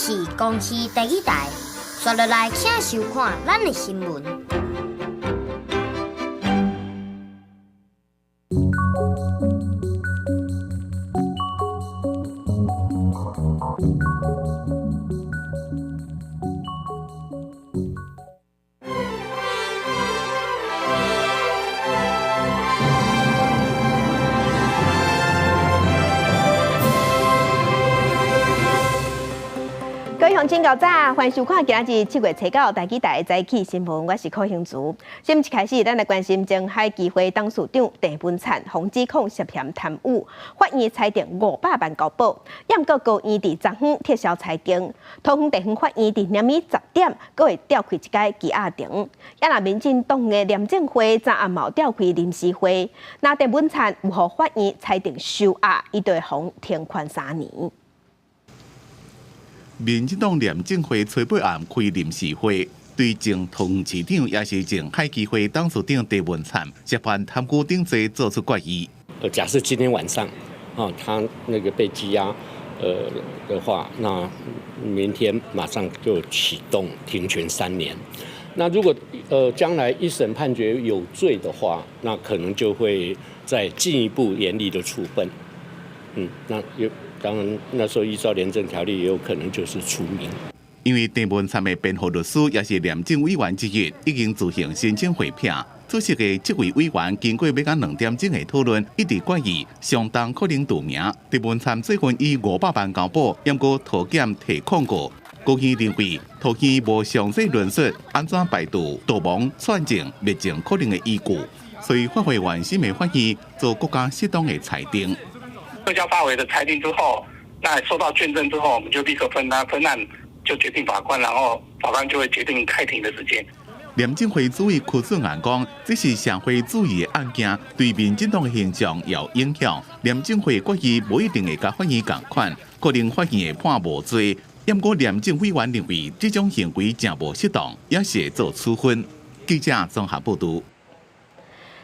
是公视第一台，刷落来请收看咱的新闻。请到早，欢迎收看今日7月7号台记台早起新闻，我是柯兴竹。先一开始，咱来关心前海基会董事长郑文灿洪指控涉嫌贪污，法院裁定500万交保，验过高院伫昨昏撤销裁定，桃园地方法院伫连暝10点，阁会召开一届羁押庭。也若民进党的廉政会昨暗冇召开临时会，那郑文灿有互法院裁定收押，伊就会罚停权3年。民进党廉政会初八暗开临时会，对前桃园市长也是前海基会董事长郑文灿涉犯贪污等罪作出决议。假设今天晚上，他那个被羁押，的话，那明天马上就启动停权3年。那如果将来一审判决有罪的话，那可能就会再进一步严厉的处分。那当然，那时候依照廉政条例，也有可能就是除名。因为郑文灿的辩护律师也是廉政委员之一，已经自行申请回聘。出席的这位委员经过要到2点钟的讨论，一直决议相当可能除名。郑文灿最近以500万交保，验过桃检提控告。高院认为桃检无详细论述安怎排除逃亡、串证、灭证可能的依据，所以发回原审的法院做国家适当的裁定。撤销发回的裁定之后，那收到卷证之后，我们就立刻分案，就决定法官，然后法官就会决定开庭的时间。廉政会主委柯顺安讲，这是社会主义的案件，对民进党的形象有影响。廉政会决议无一定会甲法院同款，可能法院会判无罪。不过廉政委员认为这种行为真无适当，也是会做处分。记者综合报道。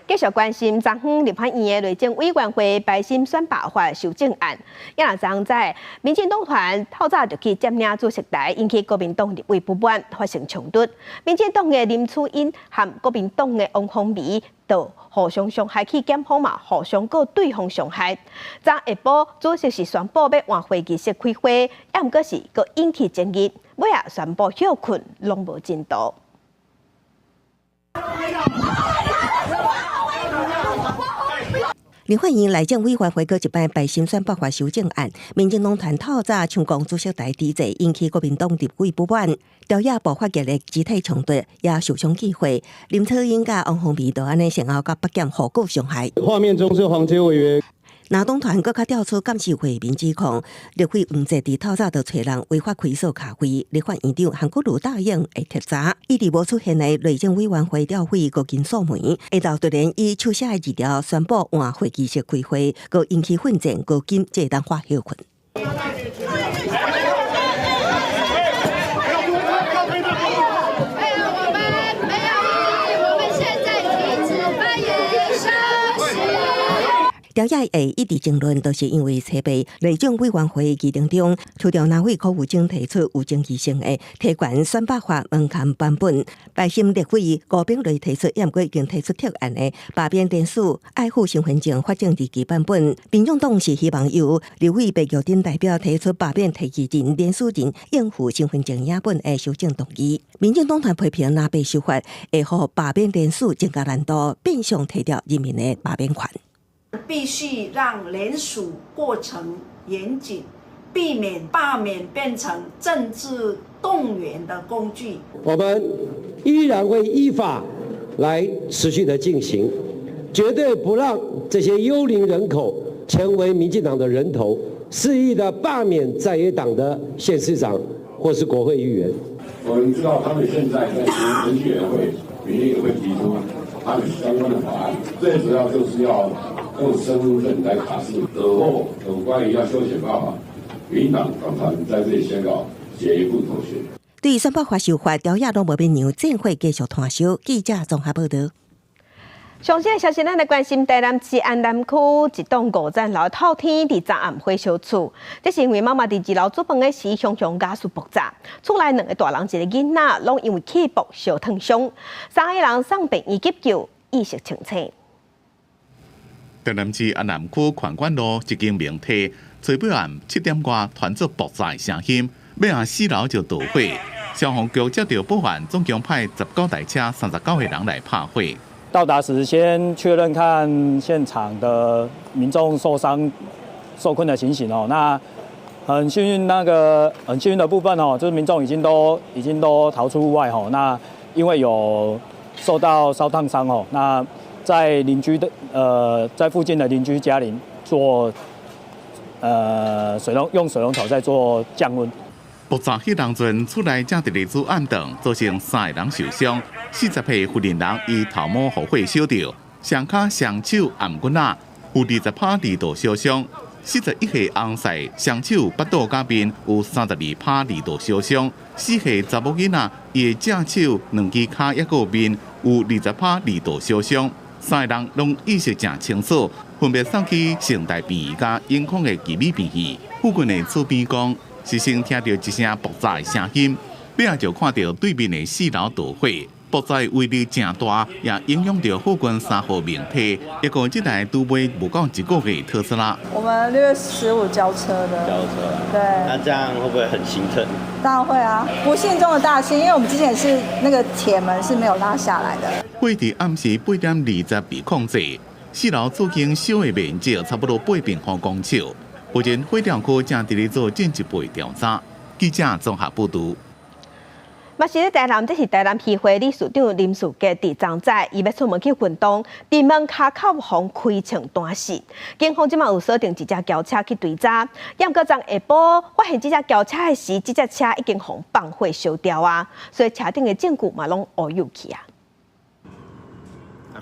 继续关心昨昏立法院的内政委员会白心选罢法修正案，也若昨在民进党团透早就去占领主席台，引起国民党立委不满，发生冲突。民进党的林楚英和国民党的王凤仪就互相伤害去检讨嘛，互相告对方伤害。昨下晡主席是宣布要换会议室开会，也毋过是阁引起争议，尾也宣布休困，拢无进度。立法院内政委员会搁一摆白心选罢法修正案，民进党团透早抢攻主席台抵制，引起国民党立委不满，朝野爆发激烈肢体冲突，也受伤忌讳。林楚英甲王凤仪就安尼先后甲北检互告伤害。画面中是黄捷委员。南东团搁较调出监事会面指控，立委黄捷伫透早就找人违法开设咖啡，立法院长韩国瑜答应会彻查，伊伫无出现的内政委员会调会各经锁门，下昼突然以手写的字条宣布换会议室开会，搁引起混战，各经这当发休困。朝野会一直争论，都是因为设备内政委员会议程中，除了南委柯武经提出有争议性的提悬选罢法门槛版本，白心立委吴秉瑞提出，也毋过已经提出特案的罢免联署爱护身份证法政日期版本。民众党是希望由立委白玉珍代表提出罢免提起人、联署人应付身份证影本的修正动议。民进党团批评若被修法，会互罢免联署增加难度，变相提掉人民的罢免权。必须让联署过程严谨，避免罢免变成政治动员的工具。我们依然会依法来持续的进行，绝对不让这些幽灵人口成为民进党的人头，肆意的罢免在野党的县市长或是国会议员。我们知道他们现在在程序委员会明天也会提出他们相关的法案，最主要就是要用身份证来卡式。而后有关于要修宪办法，民党党团在这里宣告决一不妥协。对选罢法修法，朝野拢无变样，正会继续摊烧。记者综合报道。详细的消息，咱来关心台南市安南区一栋5层楼透天伫昨暗火烧厝，这是因为妈妈伫2楼煮饭的时熊熊加速爆炸，厝内2个大人一个囡仔，拢因为气爆烧烫伤，3个人送病院急救，意识清醒。台南市安南区环管路一间名梯，最尾暗7点外传出爆炸的声音，尾下4楼就导火，消防局接到报案，总共派19台车、39个人来拍火。到达时，先确认看现场的民众受伤、受困的情形哦。那很幸运的部分哦，就是民众已经都逃出屋外哦。那因为有受到烧烫伤哦，那在在附近的邻居家里做用水龙头在做降温。爆炸迄当阵，厝内正伫咧煮暗顿，造成3个人受伤，40岁妇人伊头毛互火烧着，上骹、上手、颔骨仔有20%二度烧伤；41岁翁婿上手、腹肚甲面有32%二度烧伤；4岁查某囡仔伊的正手、2只骹抑个面有20%二度烧伤。3个人拢意识正清楚，分别送去成大病院甲永康的奇美病院。附近的厝边讲，师生听到一声爆炸的声音，尾仔就看到对面的4楼导火，爆炸的威力正大，也影响到附近3号名梯。一共这台都卖不到1个月特斯拉。我们6月15交车的。交车。对。那这样会不会很心疼？当然会啊，不幸中的大幸，因为我们之前是那个铁门是没有拉下来的。火伫暗时8点20被控制，4楼租金烧的面积差不多8平方公尺。目前火电科正伫咧做进一步调查。记者综合报道。嘛是咧台南，这是台南市会理事长林树杰伫昨早，伊要出门去运动，伫门卡口风开枪断死。警方即马有锁定一只轿车去追查，要搁昨下晡发现这只轿车的时，这只车已经互放火烧掉啊，所以车顶的证据嘛拢乌有去啊。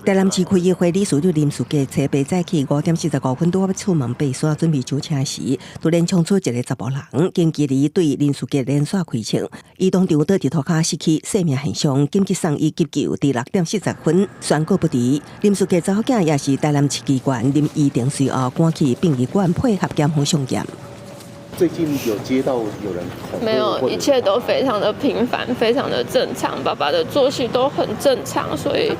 台南市区议会理事长林树杰车被早起5点45分多要出门备刷，准备上车时，突然冲出一个查甫人，经距离对林树杰连续开枪，伊当场倒伫涂骹失去生命现象，紧急送医急救，伫6点40分宣告不治。林树杰查某囝也是台南市机关林医庭随后赶去殡仪馆配合检方上验。最近有接到有人没有，一切都非常的平凡，非常的正常，爸爸的作息都很正常，所以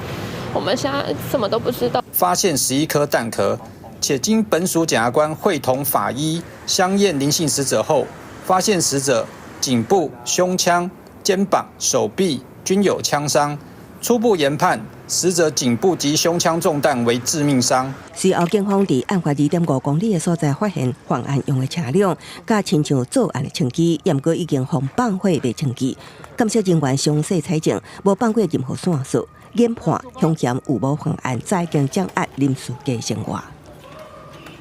我们现在什么都不知道。发现11颗弹壳，且经本署检察官会同法医相验林姓死者后，发现死者颈部、胸腔、肩膀、手臂均有枪伤。初步研判，死者颈部及胸腔中弹为致命伤。随后，警方伫案发2.5公里的所在发现犯案用的车辆，甲亲像作案的枪支，验过已经放放火的枪支。检察人员详细采证，无放过任何线索。研判凶嫌有无犯案，再经将案林树杰生活。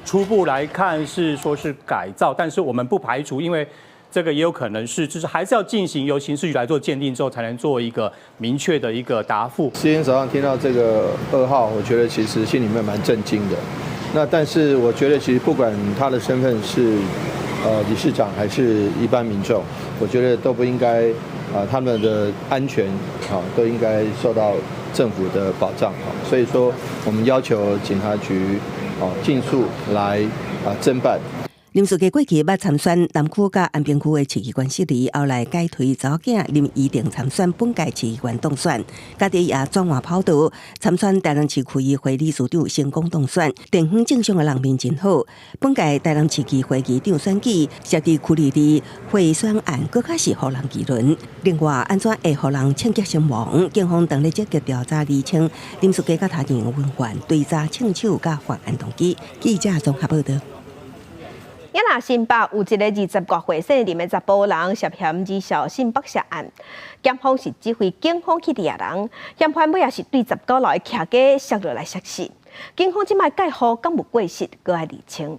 初步来看是说是改造，但是我们不排除，因为这个也有可能是，就是还是要进行由刑事局来做鉴定之后，才能做一个明确的一个答复。今天早上听到这个2号，我觉得其实心里面蛮震惊的。那但是我觉得其实不管他的身份是理事长还是一般民众，我觉得都不应该他们的安全都应该受到政府的保障。所以说我们要求警察局尽速来侦办。林树杰过去捌参选南区甲安平区的市议员失利，后来改推查某囝林怡定参选本届市议员当选，家己也转换跑道参选台南市区议会理事长，成功当选。地方正常的人面真好。本届台南市议会议长选举，设置区里的贿选案，更较是互人议论。另外，安怎会互人枪击身亡？警方当日积极调查厘清林树杰甲他人文犯，追查枪手甲犯案动机。记者综合报道。亚那新北有一个20多岁姓林的查甫人涉嫌二小性剥削案，检方是指挥警方去抓人，嫌犯尾也是对19楼的徛家摔落来摔死。警方即卖介护敢有过失，搁爱厘清。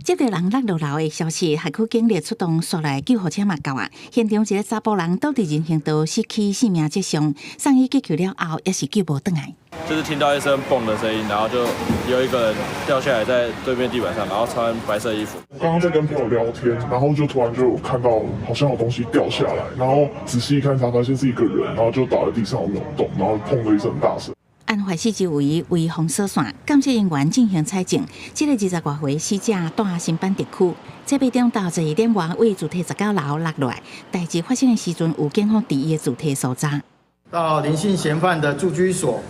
接到人落楼的消息，海区警力出动速来救护车嘛到啊。现场一个查甫人倒伫人行道失去性命迹象，送医急救了后，也是救无回来。就是听到一声蹦的声音，然后就有一个人掉下来在对面地板上，然后穿白色衣服。刚刚在跟朋友聊天，然后就突然就看到好像有东西掉下来，然后仔细一看才发现是一个人，然后就倒在地上有涌动，然后砰的一声很大声。案发四周围为封锁线，监察人员进行采证。这个20多岁死者住新班地区，这边中到12点外为主体19楼落落来。代志发生的时阵，有警方伫伊的主体所在。到林姓嫌犯的住居所。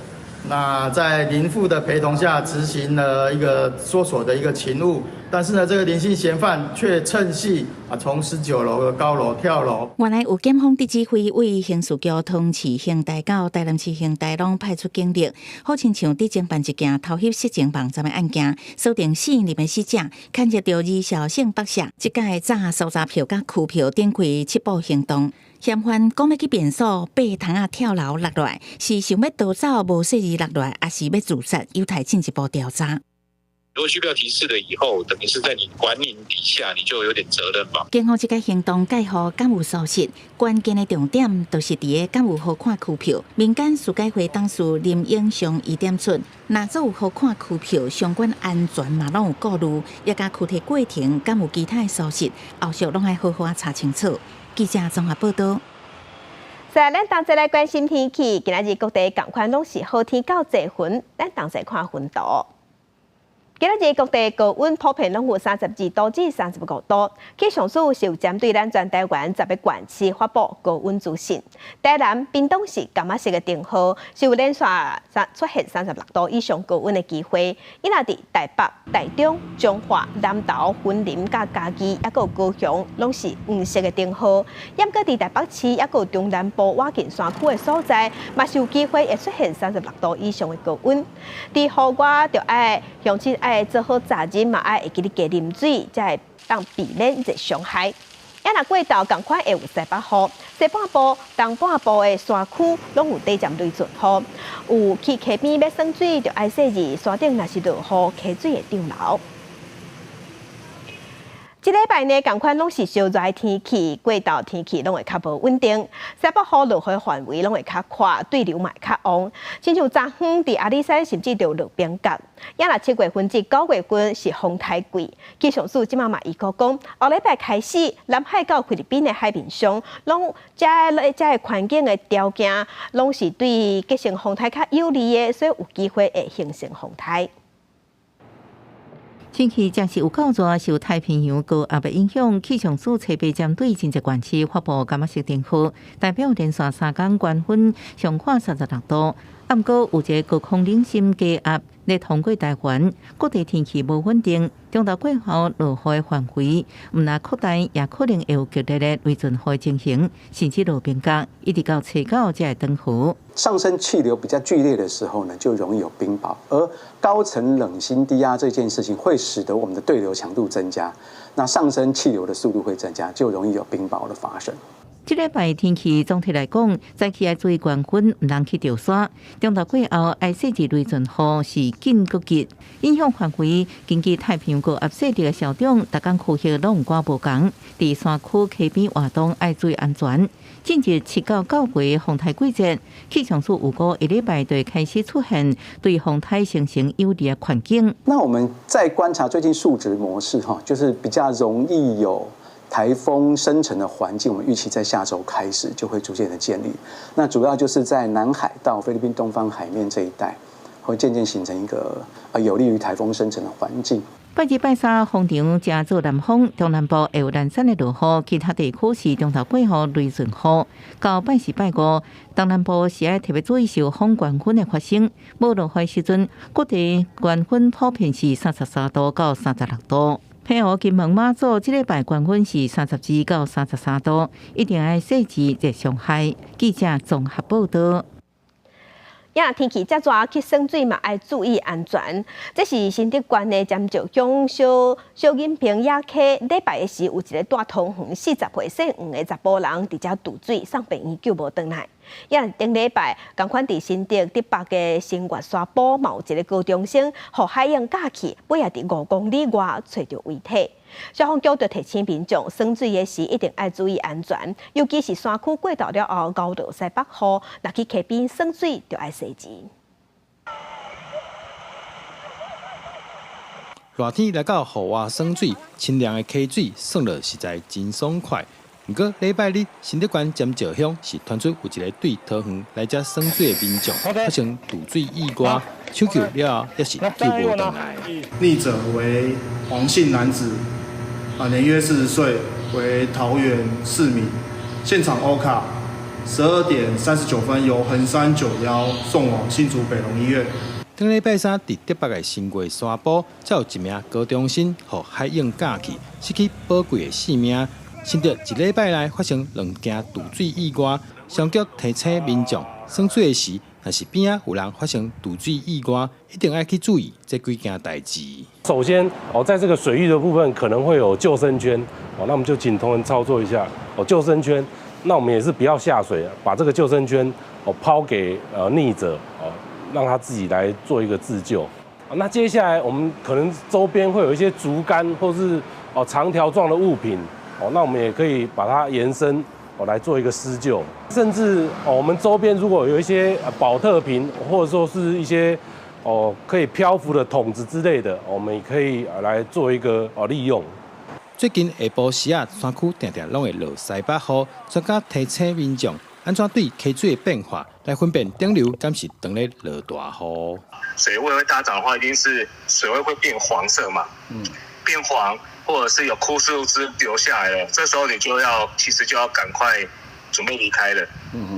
那在林父的陪同下执行了一个搜索的一个勤务，但是呢，这个林姓嫌犯却趁隙从19楼的高楼跳楼。原来有检方伫指挥为刑事局通市刑大到台南市刑大拢派出警力，好亲像伫侦办一件偷袭色情网站的案件，锁定4人的死者，牵涉到2小性爆杀，即届炸搜查票甲区票展开7步行动。嫌犯讲要去便所爬窗仔跳楼落来，是想要逃走无适宜落来，还是要自杀？有待进一步调查。如果需要提示了以后，等于是在你管理底下，你就有点责任吧。警方这个行动介乎敢有疏失，关键的重点就是伫个敢有好看区票。民间事改会当事林永祥2点出，若做有好看区票，相关安全嘛拢有顾虑，也甲具体过程敢有其他的疏失，后续拢爱好好查清楚。记者综合报道。在咱同齐来关心天气，今仔日各地同款拢是好天到济云，咱同齐看云图。今仔日各地高温普遍拢有32度至35度，气象署是有针对咱全台湾10个县市发布高温资讯。台南、屏东市柑仔市的灯号是有连续出现36度以上高温的机会。伊若伫台北、台中、彰化、南投、云林、甲嘉义，也有高雄，拢是黄色的灯号。抑搁伫台北市，也有中南部瓦近山区的所在，嘛是有机会会出现36度以上的高温。伫户外就爱向起爱做好早饮嘛，爱会记得加啉水，才会当避免热伤害。也若过到同款会有西北风，西半部、东半部的山区拢有短暂雷阵雨。有去溪边要耍水，就爱细致山顶若是落雨，溪水会涨流。这礼拜呢，同款拢是烧热的天气，过道天气拢会较无稳定，西北雨落雨范围拢会较宽，对流嘛会较旺。亲像昨昏伫阿里山，甚至就落冰角。也若7月份至9月份是风台季，气象署即嘛预告讲，后礼拜开始，南海到菲律宾的海面上，拢遮个环境的条件，拢是对结成风台较有利的，所以有机会会形成风台。天气暂时有够热，受太平洋高压的影响，气象署测备针对真济县市发布柑仔色灯号，代表连续3天高温上看36度。不过有一个高空冷心低压咧通过台湾，各地天气无稳定，中昼过后落雨的范围毋若扩大，也可能会有剧烈的雷阵雨情形，甚至路边角，一直到初九才会登湖。上升气流比较剧烈的时候呢，就容易有冰雹，而高层冷心低压这件事情会使得我们的对流强度增加，那上升气流的速度会增加，就容易有冰雹的发生。这礼拜天气总体来讲，早起要注意高温，唔通去钓沙。中昼过后，爱细致雷阵雨是紧搁急，影响范围根据太平洋高压势力的校长，逐工区域拢有寡无同。伫山区溪边活动爱注意安全。进入7到9月风台季节，气象署预估一礼拜就会开始出现对风台形成有利的环境。那我们在观察最近数值模式就是比较容易有台风生成的环境，我们预期在下周开始就会逐渐的建立。那主要就是在南海到菲律宾东方海面这一带，会渐渐形成一个有利于台风生成的环境。拜二、拜三风场加做南风，中南部会有零散的落雨，其他地区是中昼过后雷阵雨。到拜四、拜五，东南部是要特别注意受风高温的发生。无落雨时阵，各地高温普遍是33度到36度。配合金门马祖，这礼拜高温是32到33度，一定要细致热伤害。记者综合报道。呀，天气遮热，去耍水嘛要注意安全。这是新竹县的尖石乡小银坪野溪，礼拜的时有一个大通鱼40岁姓黄的查甫人伫遮渡水，送病院救无回来。也顶礼拜，同款伫新竹伫北个新月沙埔，嘛有一个高中生，互海洋假去，尾也伫5公里外找着遗体。消防局就提醒民众，耍水的时一定要注意安全，尤其是山区过道了后，高度西北风，若去溪边耍水就要小心。热天来到户外耍水，清凉的溪水耍落实在真爽快。不过礼拜日，新竹县尖石乡是传出有一个对桃园来遮耍水的民众发生渡水意外，抢救了后也是救无回来。溺者为黄姓男子，年约40岁，为桃园市民。现场欧卡12点39分由横山91送往新竹北荣医院。顶礼拜三，伫台北的新月沙埔，才有一名高中生互海泳假去，失去宝贵的性命。新竹一礼拜来发生2件渡水意外，消防局提醒民众耍水的时，若是边仔有人发生渡水意外，一定要去注意这几件代志。首先，在这个水域的部分可能会有救生圈，那我们就请同仁操作一下救生圈。那我们也是不要下水，把这个救生圈抛给溺者，让他自己来做一个自救。那接下来我们可能周边会有一些竹竿或是长条状的物品。那我们也可以把它延伸来做一个施救，甚至我们周边如果有一些保特瓶，或者说是一些可以漂浮的桶子之类的，我们也可以来做一个利用。最近下晡时啊，山区常常拢会落西北雨，专家提醒民众安怎对溪水的变化来分辨顶流敢是当咧落大雨。水位会大涨的话，一定是水位会变黄色嘛，变黄。或者是有枯树枝流下来了，这时候你其实就要赶快准备离开了。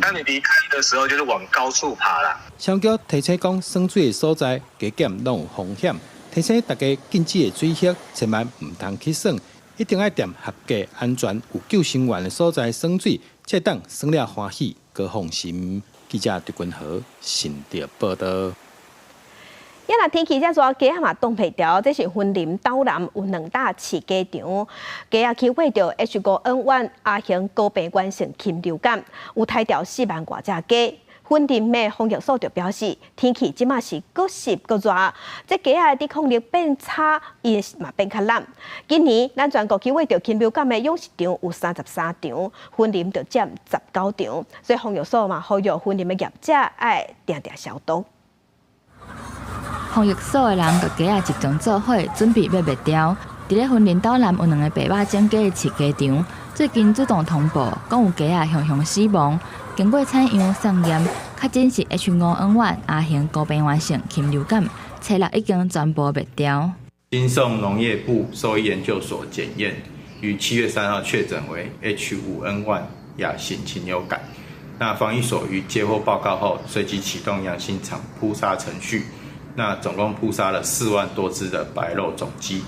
当你离开的时候，就是往高处爬啦。消防局提醒讲，耍水的所在加减拢有风险，提醒大家禁止的水域千万唔通去耍，一定要踮合格、安全、有救生员的所在耍水，才当耍了欢喜、高放心。记者狄君豪新竹报道。也若天气遮热，鸡仔嘛冻袂调。这是云林岛南有2大饲鸡场，鸡仔去喂着 H5N1 亚型高病原性禽流感，有杀掉4万多只鸡。云林的防疫所就表示，天气即马是搁湿搁热，这鸡仔抵抗力变差，伊嘛变较烂。今年咱全国去喂着禽流感的养殖场有33场，云林就占19场，所以防疫所嘛呼吁云林的业者爱定定消毒。防疫所的人甲鸡仔集中做伙，准备要灭掉。伫咧云林岛南有2个白肉整鸡的饲鸡场，最近主动通报，讲有鸡仔熊死亡。经过采样送验，确诊是 H5N1 亚型高病原性禽流感，测量已经全部灭掉。经送农业部兽医研究所检验，于7月3号确诊为 H5N1 亚型禽流感。那防疫所于接获报告后，随即启动养心场扑杀程序。那总共扑杀了4万多只的白肉种鸡。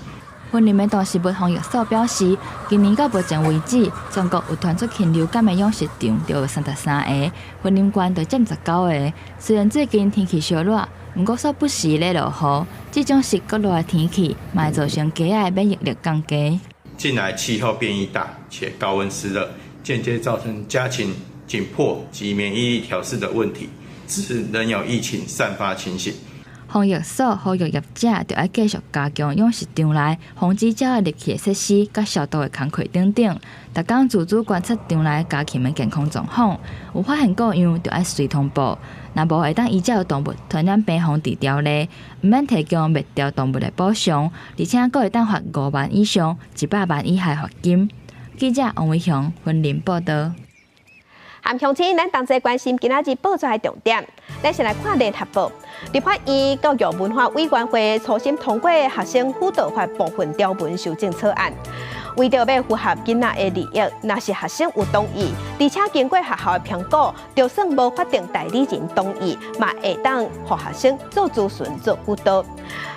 云林的动食物防疫所表示，今年到目前为止，全国有传出禽流感的养殖场就有33个，云林县就占19个。虽然最近天气稍热，不过煞不时咧落雨，这种湿搁热的天气，嘛会造成鸡仔的免疫力降低。近来气候变异大且高温湿热，间接造成家禽紧迫及免疫力调试的问题，致仍有疫情散发情形。防疫所呼吁业者就要继续加强养殖场内防止鸟仔入去的设施、甲消毒的工课等等。逐工自主观察场内家禽的健康状况，有发现各样就要随通报。若无会当依照动物传染病防治条例，毋免提供灭掉动物的补偿，而且阁会当罚5万以上100万以下罚金。记者王伟雄云林报道。含乡亲，咱同齐关心今仔日报纸的重点。咱先来看联合报。立法院教育文化委员会初审通过学生辅导法部分条文修正草案，为着要符合囡仔的利益，若是学生有同意，而且经过学校的评估，就算无法定代理人同意，嘛会当互学生做咨询做辅导。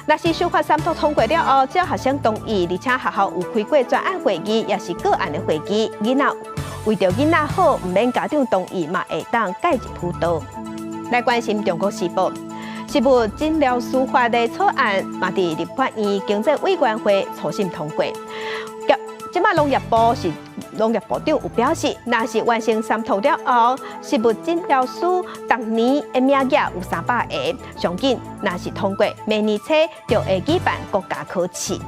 若是修法三读通过了后，只要学生同意，而且学校有开过专案会议，也是个案的会议，囡仔为着囡仔好，唔免家长同意，嘛会当介入辅导。来关心中国时报。食物诊疗司法的草案嘛，伫立法院经济委员会初审通过。即马农业部长有表示，若是完成3套了后，食物诊疗师当年的名额有300个，上紧若是通过，明年初就会举办国家考试。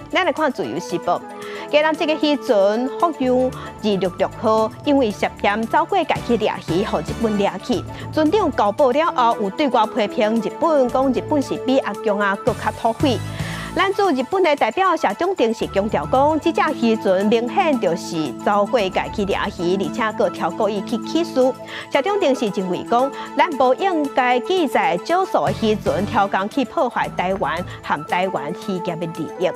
咱来看自由时报，加人这个时阵，福阳266号因为涉嫌走过界去掠鱼，互日本掠去。船长交保了后，有对外批评日本，讲日本是比阿强啊更较土匪。咱驻日本的代表谢长廷是强调讲，这只渔船明显就是走过界去掠鱼，而且佫挑故意去起诉。谢长廷是认为讲，咱无应该记载少数的渔船挑工去破坏台湾和台湾渔业的利益。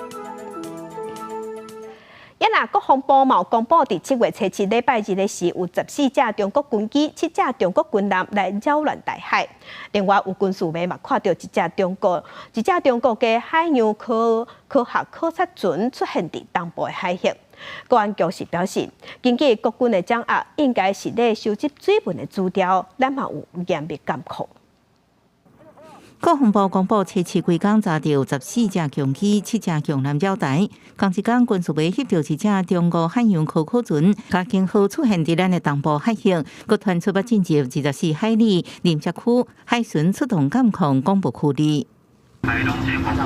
国防部嘛公布，伫7月初7礼拜日的时，有14架中国军机、7架中国军舰来扰乱台海。另外，有军事迷嘛看到一架中国的海洋科学考察船出现伫东部的海域。国安局是表示，根据国军的掌握，应该是咧收集水文的资料，咱嘛有严密监控。国防部公布，初7规工查到14架强机、7架强舰扰台。同一天，军事迷翕到一架中国海洋科考船，加经号出现伫咱的东部海域，佮传出要进入24海里临接区，海巡出动监控广播区里。台东县广播，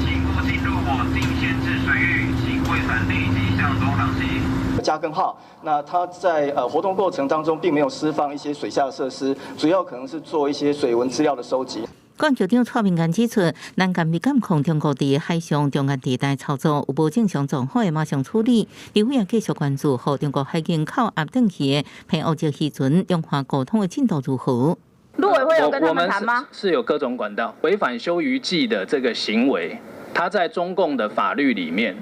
请勿进入我境限制水域，请归还立即向东航行。加根号，那它在活动过程当中并没有释放一些水下设施，主要可能是做一些水文资料的收集。管局长蔡明干指出，咱严密监控中国伫海上中间地带操作有无正常状况的马上处理。另外也继续关注，和中国海警靠压登去的偏欧洲渔船用化沟通的进度如何？陆委会有跟他们谈吗？是有各种管道。违反休渔季的这个行为，它在中共的法律里面，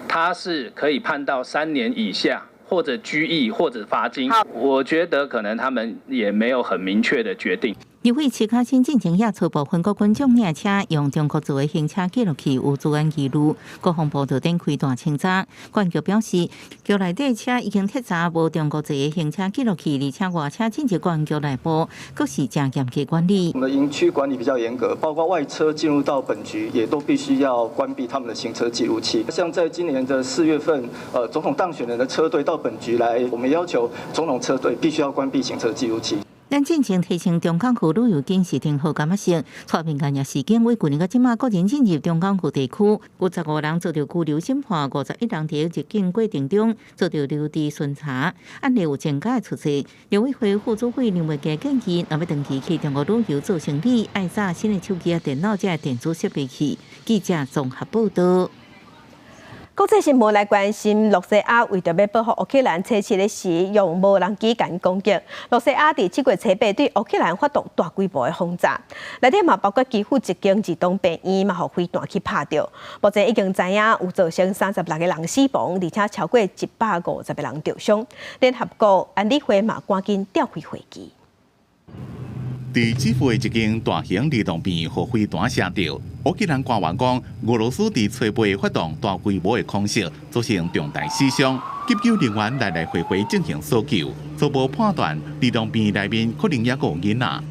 它是可以判到3年以下，或者拘役，或者罚金。我觉得可能他们也没有很明确的决定。由于七卡新进前也初部分国军种领车用中国做的行车记录器有治安记录，国防部就展开大清查。管局表示，局内底车已经彻查无中国做的行车记录器，而且外车进入管局内部，佫是正严格管理。我们的营区管理比较严格，包括外车进入到本局也都必须要关闭他们的行车记录器。像在今年的4月份，总统当选人的车队到本局来，我们要求总统车队必须要关闭行车记录器。咱进前提升中港区旅游警示停号监察性，蔡明干也事件为去年到即马个人进入中港区地区，有15人遭到拘留审判，51人伫入境过程中遭到留置巡查，案例有增加出席。陆委会副主委林伟嘉建议，若要长期去中国旅游做生意，爱查新的手机、电脑这电子设备器。记者综合报道。国际新闻来关心，洛西亚为着要保护乌克兰初7的时，用无人机间攻击。洛西亚伫7月初8对乌克兰发动大规模的轰炸，内底嘛包括几乎一间儿童病院嘛，互飞弹去拍到。目前已经知影有造成36个人死亡，而且超过150个人受伤。联合国安理会嘛赶紧召开会议。伫基辅的一间大型儿童病院互飞弹射到，乌克兰官员讲，俄罗斯伫初8发动大规模的空袭，造成重大死伤。急救人员来回进行搜救，初步判断儿童病院内面可能也有囡仔。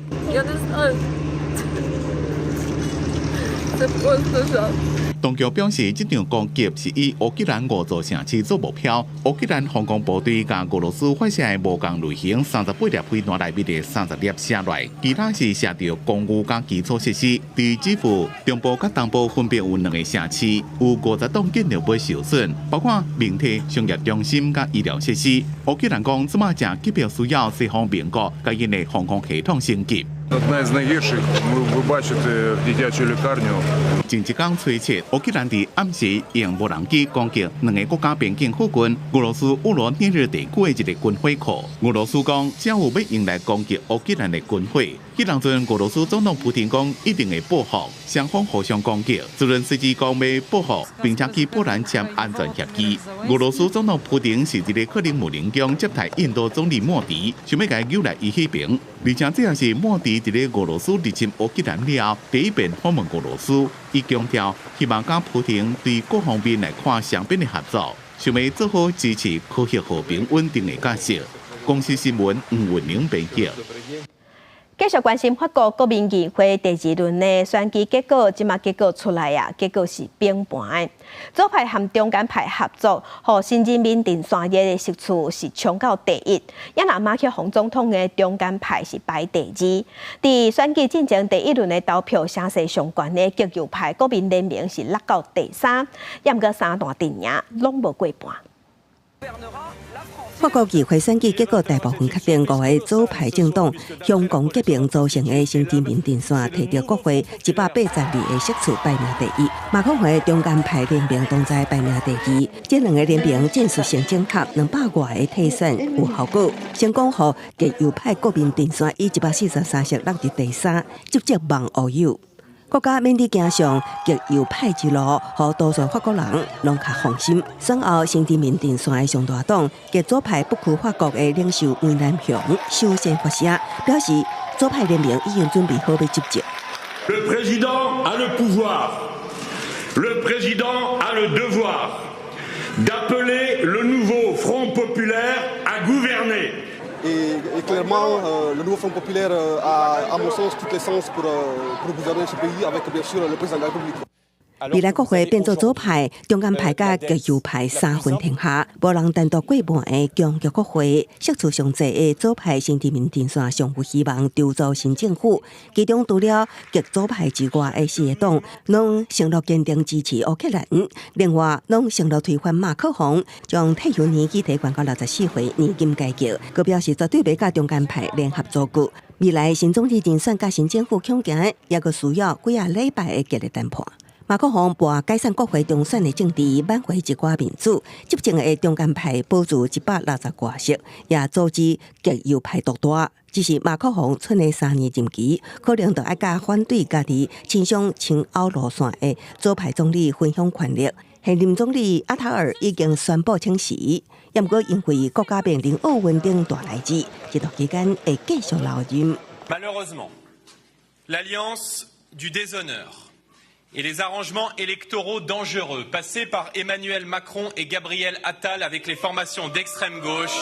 当局表示，这场攻击是以乌克兰5座城市做目标。乌克兰防空部队将俄罗斯发射的无共类型38粒飞弹内面的30粒射落，其他是射到公寓甲基础设施。伫基辅中部甲东部分别有2个城市，有50栋建筑物受损，包括民体、商业中心甲医疗设施。乌克兰讲，即马正急迫需要西方盟国甲因的防空系统升级。Одна з найгірших, ви бачите дитячу лікарню. 前一天初7，乌克兰伫暗时用无人机攻击2个国家边境附近俄罗斯乌罗涅日地区的一个军火库。俄罗斯讲，正有要用来攻击乌克兰的军火。迄当阵，俄罗斯总统普京讲一定会报复，双方互相攻击。泽连斯基讲要报复，并且去波兰签安全协议。俄罗斯总统普京是一个克林姆林宫接待印度总理莫迪，想要甲邀来伊迄边，而且这也是莫迪伫个俄罗斯入侵乌克兰了后第一遍访问俄罗斯。伊强调，希望甲普京对各方面来看双边的合作，想要做好支持科学和平稳定的角色。公司新闻黄文玲编辑。继续关心法国国民议会第2轮的选举结果，即马结果出来啊，结果是平盘的。左派和中间派合作，和新人民定选业的席次是冲到第1。也那马克宏总统的中间派是排第2。伫选举进前第1轮的投票声势上悬的极右派国民联盟是落到第3，也毋过3大阵营拢无过半。法国议会选举结果大部分确定5个左派政党香港革命组成的新自民阵线摕到国会182个席次排名第1，马克宏的中间派联盟同在排名第2。这2个联盟战术性整合，200多个替选有效果，成功让极右派国民阵线以143席落入第3，直接望乌有。国家免伫走上极右派之路，和多数法国人拢较放心。选后，新自民阵线的上大党极左派不屈法国的领袖梅南雄首先发声，表示左派联盟已经准备好要接接。Le président a le pouvoir, le président a le devoir d'appeler le nouveau Front populaire à gouverner. Et clairement, le nouveau Front populaire a, à mon sens, toutes les chances pour gouverner ce pays avec, bien sûr, le président de la République. 未来国会变做左派、中间派甲极右派3分天下，无人单独过半的强极国会，席次上济的左派新自民阵线上有希望筹组新政府。其中除了极左派之外的4个党，拢承诺坚定支持乌克兰，另外拢承诺推翻马克宏，将退休年纪提悬到64岁年金改革。佮表示绝对袂甲中间派联合组局。未来新总理人选甲新政府恐行，也佮需要几啊礼拜的激烈谈判。马克宏博解散国会中选的政治，挽回一寡民主，执政的中间派保住160多席，也阻止极右派独大。只是马克宏剩的3年任期，可能就要甲反对家己倾向亲欧路线的左派总理分享权力。现任总理阿塔尔已经宣布请辞，也毋过因为国家面临奥运等大代志，这段期间会继续留任。Malheureusement, l'alliance du déshonneur et les arrangements électoraux dangereux passés par Emmanuel Macron et Gabriel Attal avec les formations d'extrême gauche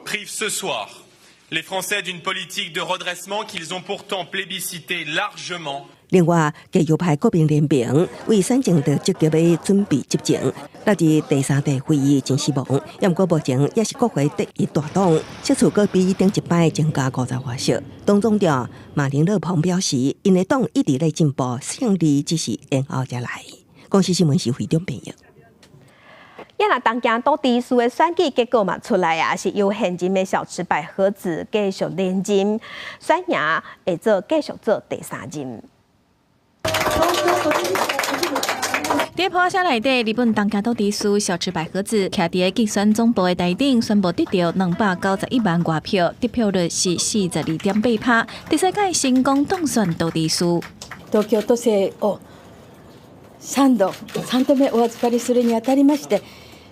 privent ce soir les Français d'une politique de redressement qu'ils ont pourtant plébiscité largement. 另外，极右派国民联盟为选前就积极的准备执政，那是第3地会议真失望，也毋过目前也是国会第1大党，席次阁比顶一摆增加50多席。党总调马林勒庞表示，因的党一直在进步，胜利只是延后才来。公司新闻是会中朋友。也那东京都地区的选举结果嘛出来啊，是由现任的小池百合子继续连任，选赢会继续做第3任。在破声内底，日本东京都地区小池百合子徛伫竞选总部的台顶，宣布得到291万外票，得票率是42.8%，第3届成功当選都地区。東京都政を3度目お預かりするにあたりまして、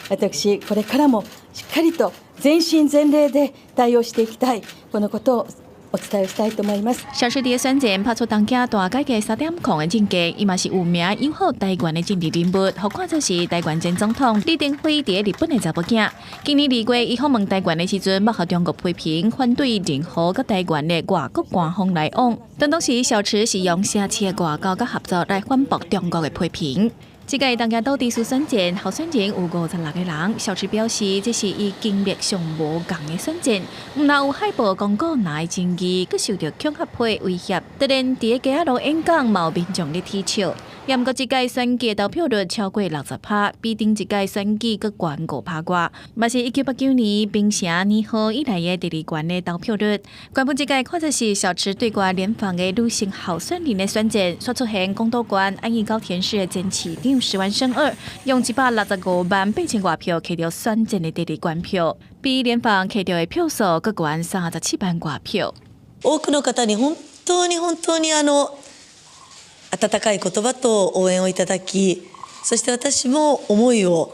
私これからもしっかりと全身全霊で対応していきたい、このことをお伝えしたいと思います。小池伫选前拍出东京大改革3.0的政绩，伊嘛是有名友好台湾的政治人物，互看作是台湾前总统李登辉伫日本的查某囝。今年2月，伊访问台湾的时阵，捌互中国批评，反对任何甲台湾的外国官方来往。当时小池是用社区的外交甲合作来反驳中国的批评。这届东京都地区选战，候选人有56个人。小池表示，这是伊经历上无共的选战，毋但有海报广告拿的争议，佮受到恐吓批威胁。当然，伫个街路演讲，嘛有民众咧踢笑。也毋过，这届选举投票率超过60%，比顶一届选举佮悬5%外，嘛是1989年平成年号以来的第2悬的投票率。原本这届看作是小池对外联防的女性候选人的选战，却出现宫都县安义高田市的前市长石丸胜二用165万8千外票摕到选战的第2悬票，比联防摕到的票数佮悬37万外票。多くの方に本当に温かい言葉と応援をいただき、そして私も思いを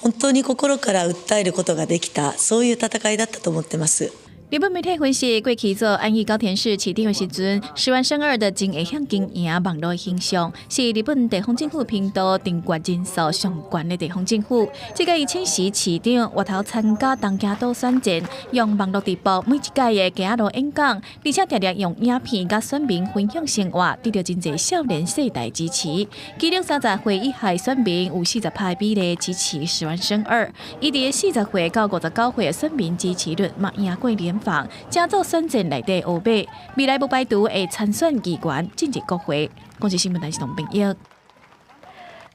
本当に心から訴えることができた、そういう戦いだったと思ってます。日本媒体分析，过去做安义高田市市长的时阵，10万生二的真会向经营网络形象，是日本地方政府频道订阅人数上悬的地方政府。这个以前时市长外头参加东京都选战，用网络直播每一届的行路演讲，而且常常用影片甲选民分享生活，得到真侪少年世代支持。其中30岁以下选民有40%比例支持10万生二，伊伫40岁到59岁的选民支持率嘛赢过联防，正做选战内底黑马，未来不排除会参选议员进入国会。国际新闻台是童秉益。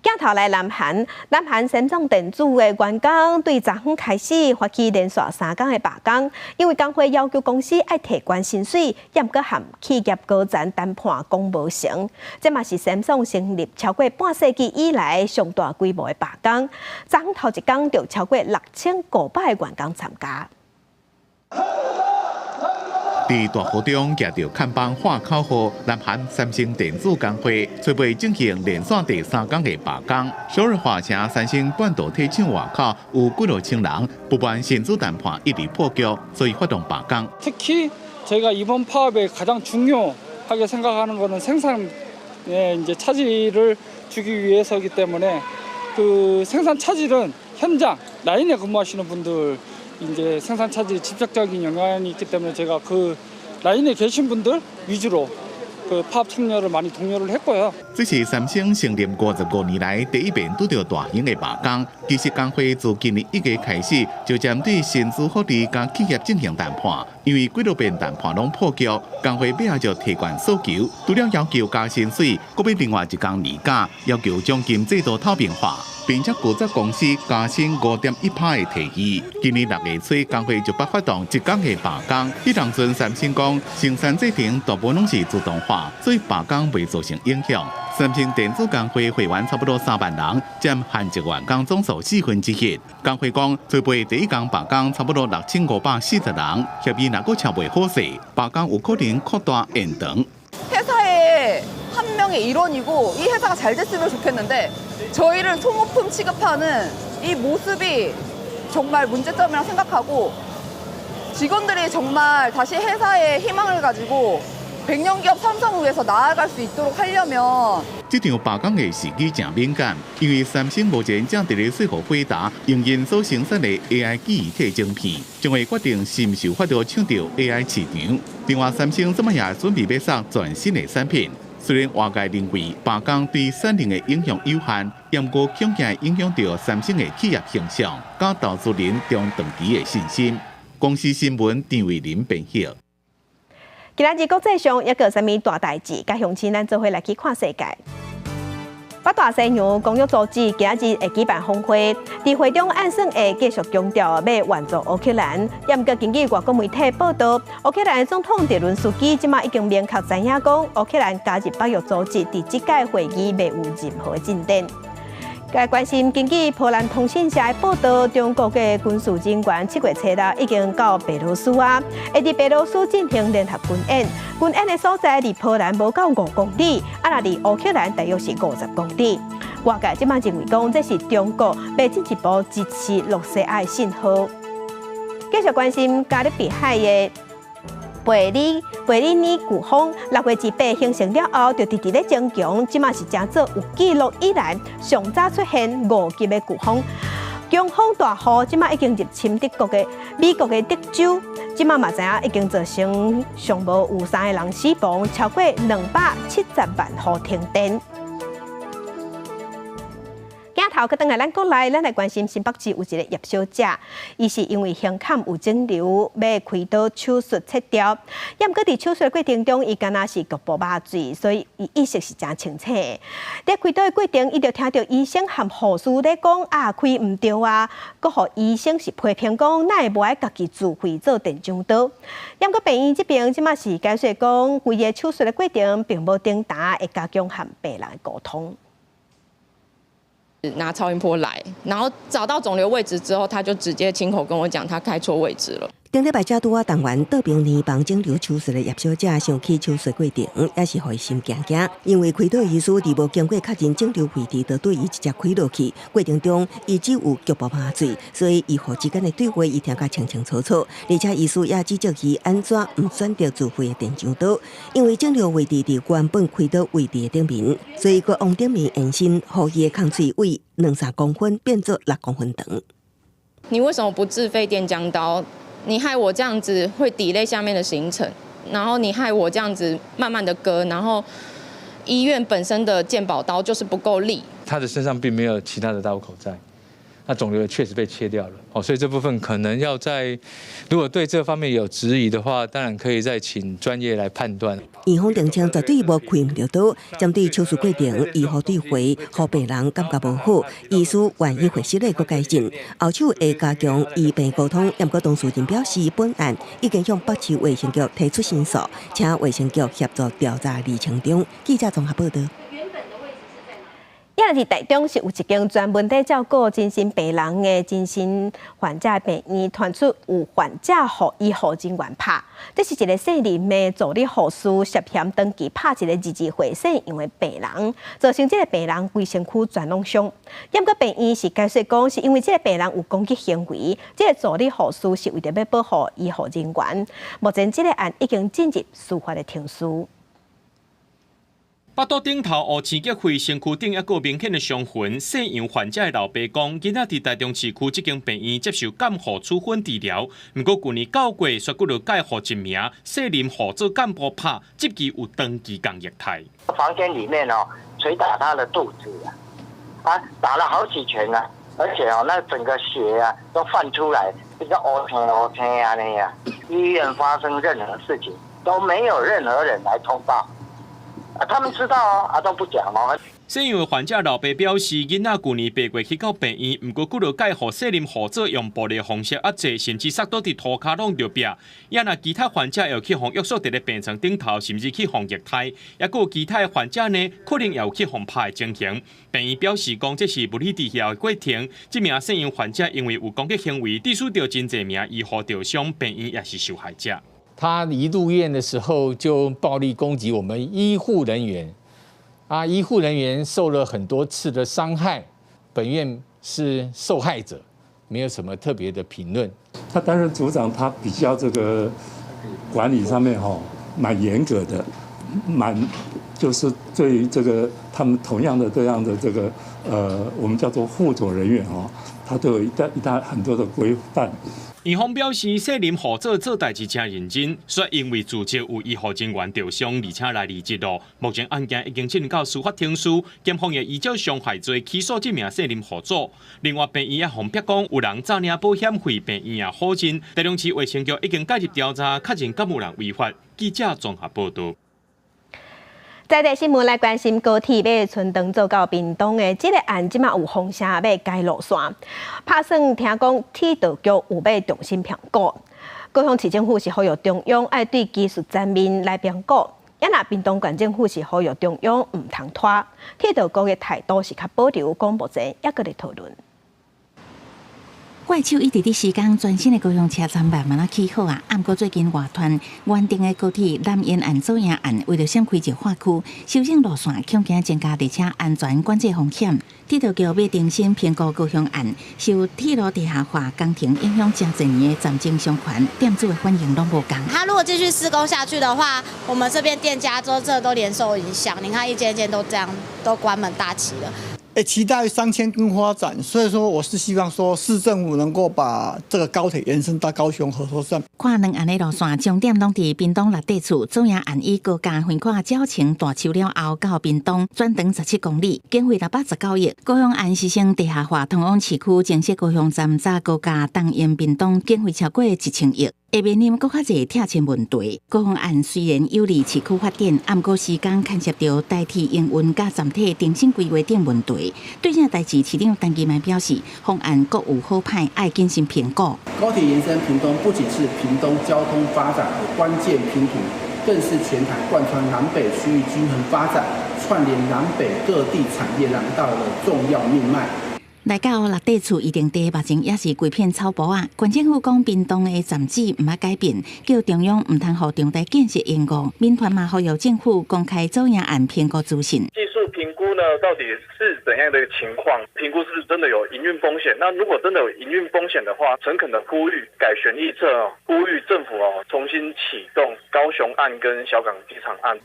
镜头来南韩，南韩三种电子的员工对昨昏开始发起连续3天的罢工，因为工会要求公司要提高薪水，严格和企业高层谈判讲无成。这嘛是三种成立超过半世纪以来上大规模的罢工。昨昏头一天就超过6500个员工参加。伫大河中举着看板喊口号，南韩三星电子工会准备进行连续第3天的罢工。首尔华城三星半导体厂外口有几多千人不满薪资谈判一直破局，所以发动罢工。 특히 제가 이번 파업에 가장 중요하게 생각하는 것은 생산에 이제 차질을 주기 위해서이기 때문에 그 생산 차질은 현장 라인에 근무하시는 분들 이제 생산 차질이 직접적인 영향이 있기 때문에 제가 그 라인에 계신 분들 위주로 그 파업 참여를 많이 독려를 했고요. 这是三星成立55年来第一遍拄到大型的罢工。其实工会自今年1月开始就针对薪资福利甲企业进行谈判，因为几多遍谈判拢破局，工会尾下就提悬诉求，除了要求加薪水，搁要另外一项议价，要求奖金制度透明化。 并且负责公司加薪5.1%的提议。今年6月初，工会就发动1天的罢工。迄当阵，三星讲生产制程大部分拢是自动化，所以罢工未造成影响。三星电子工会会员差不多3万人，占韩籍员工总数1/4。工会讲，最尾第一天罢工差不多6540人，协议若阁敲袂好势，罢工有可能扩大延长。 회사의 한 명의 일원이고 이 회사가 잘 됐으면 좋겠는데 저희를 소모품 취급하는 이 모습이 정말 문제점이라고 생각하고 직원들이 정말 다시 회사에 희망을 가지고 100년기업 삼성을 위해서 나아갈 수 있도록 하려면 这场罢工的时机正敏感，因为三星目前正伫咧说服辉达用因所生产的 AI 记忆体晶片，将会决定是毋是有法度抢到 AI 市场。另外，三星这么也准备要上全新的产品。虽然外界认为罢工对产能的影响有限，不过恐惊影响到三星的企业形象，甲投资人中长期的信心。公司新闻张伟林编译。 今仔日国际上还有啥物大代志？甲乡亲咱做伙来去看世界。北大西洋公约组织今仔日会举办峰会，伫会中按算会继续强调要援助乌克兰。也毋过根据外国媒体报道，乌克兰总统泽伦斯基即马已经明确知影讲，乌克兰加入北约组织伫即届会议未有任何进展。 该关心，根据波兰通讯社的报道，中国的军事人员7月初已经到白罗斯啊，会伫白罗斯进行联合军演。军演的所在离波兰无到5公里，若离乌克兰大约是50公里。外界即马认为讲，这是中国要进一步支持洛西亚的信号。继续关心加勒比海的。 贝里尼飓风6月18形成了后，就直直咧增强，即马是正做有记录以来上早出现5级的飓风。强风大雨即马已经入侵美国的德州，即马嘛知影已经造成上无有3个人死亡，超过270万户停电。 镜头去转来咱国内，咱来关心新北市有一个叶小姐，伊是因为胸坎有肿瘤，要开刀手术切掉。也毋过伫手术的过程中，伊敢若是局部麻醉，所以伊意识是真清醒的。在开刀的过程，伊就听到医生和护士咧讲啊，开唔着啊，佮互医生是批评讲，哪会无爱家己自费做电浆刀。也毋过病院这边即马是解释讲，规个手术的过程并无顶达，会加强和病人的沟通。 拿超音波来，然后找到肿瘤位置之后，他就直接亲口跟我讲，他开错位置了。顶礼拜遮拄啊，动员倒兵年房整流秋实的叶小姐上去秋实过程，也是互伊心惊惊，因为开刀医师伫无经过确认整流位置，就对伊直接开落去。过程中，伊只有局部麻醉，所以医护之间的对话伊听甲清清楚楚。而且医师也指责伊安怎毋选择自费的电枪刀，因为整流位置伫原本开刀位置的顶面，所以佮王顶面延伸，互伊的空喙位2-3公分变做6公分长。你为什么不自费电浆刀？你害我这样子会delay下面的行程，然后你害我这样子慢慢的割，然后医院本身的健保刀就是不够力。他的身上并没有其他的刀口在，那肿瘤确实被切掉了，所以这部分可能要在，如果对这方面有质疑的话，当然可以再请专业来判断。院方澄清绝对无开唔着刀，针对手术过程，医护对回，互病人感觉无好，医师愿意回室内佮改进，后手会加强医病沟通。不过当事人表示，本案已经向北市卫生局提出申诉，请卫生局协助调查厘清中。记者综合报道。也伫台中是有一间专门在照顾精神病人的精神患者病院，传出有患者互医护人员拍，这是一个姓林的助理护士涉嫌登记拍一个22岁姓杨的病人，造成这个病人规身躯全拢伤。不过病院是解释讲，是因为这个病人有攻击行为，这个助理护士是为着要保护医护人员。目前这个案已经进入司法的庭诉。腹肚顶头乌青结灰，身躯顶还有明显的伤痕。姓杨患者的老爸讲，囡仔伫台中市区这间病院接受监护处分治疗，不过去年9月，却佫就介护一名姓林护做干部拍，即期有登记共虐待。房间里面捶打他的肚子打了好几拳而且那整个血都泛出来，这个乌青那样。医院发生任何事情都没有任何人来通报。他们知道都不讲姓杨的患者老爸表示，囡仔去年8月去到病院，不过佫就介护姓林护者用暴力方式压制，甚至摔倒伫涂骹拢着壁。也若其他患者又去互约束伫咧病床顶头，甚至去互虐待。也佫有其他的患者呢，可能也有去互拍的情形。病院表示讲，这是不理治疗的过程。这名姓杨患者因为有攻击行为，致使着真侪名医护受伤，病院也是受害者。他一入院的时候就暴力攻击我们医护人员，医护人员受了很多次的伤害，本院是受害者，没有什么特别的评论。他担任组长，他比较这个管理上面蛮严格的，就是对于这个他们同样的这样的这个我们叫做护佐人员他都有很多的规范。院方表示，姓林护者做代志真认真，说因为自责有医护人员受伤，而且来离职了。目前案件已经进入到司法庭诉，检方也依照伤害罪起诉这名姓林护者。另外，病院也方逼讲有人诈领保险费，病院也否认。台中市卫生局已经介入调查，确认敢有人违法。记者综合报道。在地新闻来关心高铁要春登做到屏东的这个案，即马有风声要改路线，拍算听讲铁道局有要重新评估。高雄市政府是呼吁中央爱对技术层面来评估，也若屏东县政府是呼吁中央唔通拖，铁道局的态度是较保留，讲目前也搁在讨论。怪手一直伫施工全新的高雄车站慢慢起好不过最近外团原定的高铁南延案走营案，为了闪开这化区，修正路线恐惊增加列车安全管制风险。铁道局要重新评估高雄案，受铁路地下化工程影响真侪年的暂停商权，店主的反应拢无同。他如果继续施工下去的话，我们这边店家都连受影响。你看一间间都这样，都关门大吉了。期待3000根发展，所以说我是希望说市政府能够把这个高铁延伸到高雄合作站。看两岸的路线，重点拢伫屏东6地处，走营案以高架横跨鸟青大树了后到屏东，转长17公里，经费619亿。高雄案实行地下化通往市区，建设高雄站早高架东延屏东，经费超过1000亿。会面临更较侪拆迁问题。高雄案虽然有利市区发展，不过施工牵涉到代替营运甲站体重新规划等问题。对这代志，市长陈其迈表示，方案各有好歹，爱进行评估。高铁延伸屏东，不仅是屏东交通发展的关键拼图，更是全台贯穿南北区域均衡发展、串联南北各地产业廊道的重要命脉。来到六地厝一定地目前也是规片草埔啊。县政府讲，屏东的站址唔爱改变，叫中央唔通互重大建设延误。民团嘛呼吁政府公开走样案评估资讯。技术评估呢，到底是怎样的一个情况？评估是不是真的有营运风险？那如果真的有营运风险的话，诚恳的呼吁改选议策，呼吁政府重新启动高雄案跟小港机场案。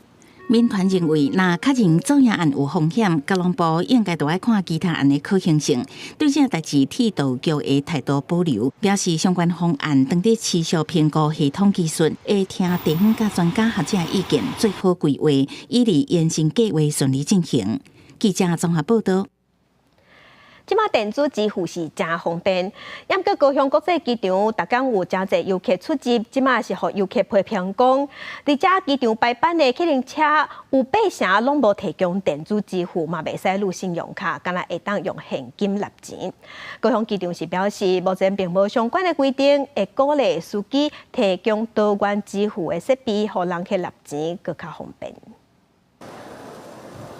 民团认为，若确认走样案有风险，交通部应该都要看其他案的可行性。对这代志，铁道局的态度保留，表示相关方案当伫持续评估系统技术，会听地方甲专家学者的意见，最好规划，以利延伸计划顺利进行。记者综合报道。即马电子支付是真方便，也毋过高雄国际机场逐工有真侪游客出入，即马是互游客批评讲，伫遮机场排班的客运车有8成拢无提供电子支付，嘛袂使录信用卡，敢若会当用现金纳钱。高雄机场是表示，目前并无相关的规定，会鼓励司机提供多元支付的设备，互人去纳钱更较方便。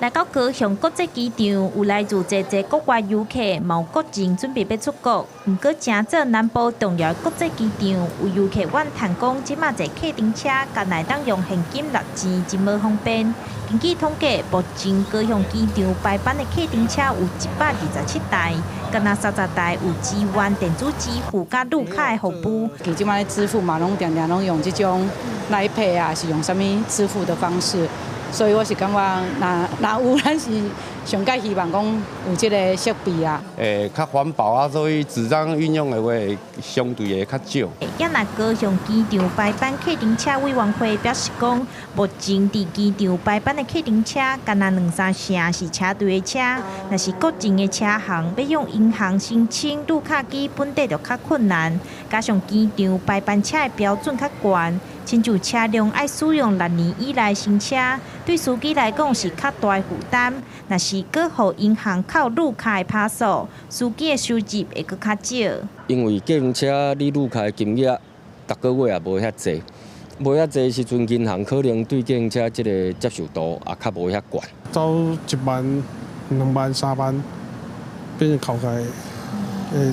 来到高雄国际机场，有来自侪国外游客，有国人准备要出国。不过，正早南部重要国际机场有游客怨叹讲，即马坐客运车，敢来当用现金纳钱，真无方便。根据统计，目前高雄机场排班的客运车有127台，敢若30台有支援电子支付甲路卡的服务。即马支付嘛，拢常常拢用这种 Line Pay 啊，是用什么支付的方式？所以我是感觉，若有咱是上介希望讲有这个设备啊。较环保啊，所以纸张运用的话，相对会较少。也若高雄机场排班客运车委员会表示讲，目前伫机场排班的客运车，敢若2-3成是车队的车，若是个人的车行，要用银行申请路卡基本地就较困难，加上机场排班车的标准较悬。亲像车辆爱使用6年以内新车，对司机来讲是较大的负担。若是搁互银行靠路卡的趴数，司机的收入会搁较少。因为计程车你路卡的金额，逐个月也无遐济，无遐济时阵，银行可能对计程车这个接受度也较无遐悬。走1万、2万、3万，变成考开。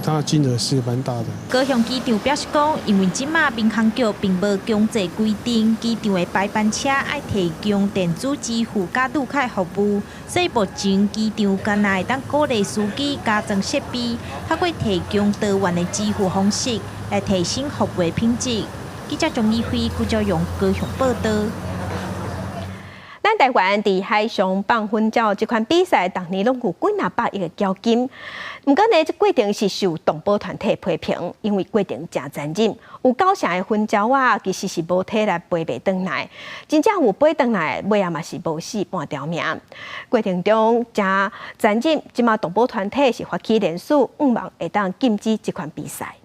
它的金额是蛮大的。高雄机场表示讲，因为即马民航局并无强制规定机场的排班车爱提供电子支付甲路卡服务，所以目前机场敢若会当鼓励司机加装设备，透过提供多元的支付方式来提升服务品质。记者钟义辉、顾兆勇高雄报道。咱台湾伫海上放粉鸟这款比赛，逐年拢有几若百亿的奖金。不过呢，这过程是受动保团体批评，因为过程真残忍，有9成的粉鸟啊，其实是无体力飞袂转来，真正有飞转来，尾啊嘛是无死半条命。过程中真残忍，即马动保团体是发起联署，希望会当禁止这款比赛。